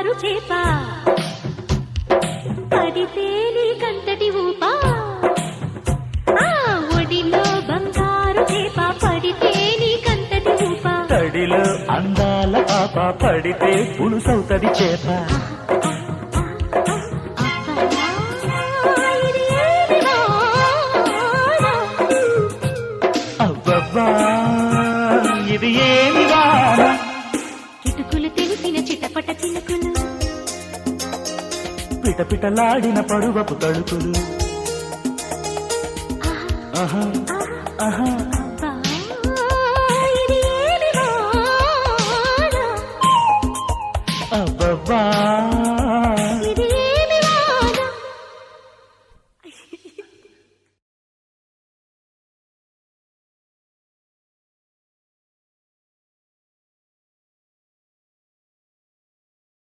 బంగారు చేప పడితే నీకంతటి ఊపా ఒడిలో బంగారు చేప పడితే నీకంతటి ఊపా తడిలో అందాల పాప పడితే పులుసవుతది చేప అబ్బబ్బా ఇది ఏమి వాన కిటుకులు తెలిసిన చిటపట చినుకులు పిటపిటలాడిన పరువపు తడుకులు ఆహా ఆహా ఇది ఏమి వాన? అబ్బబ్బా ఇది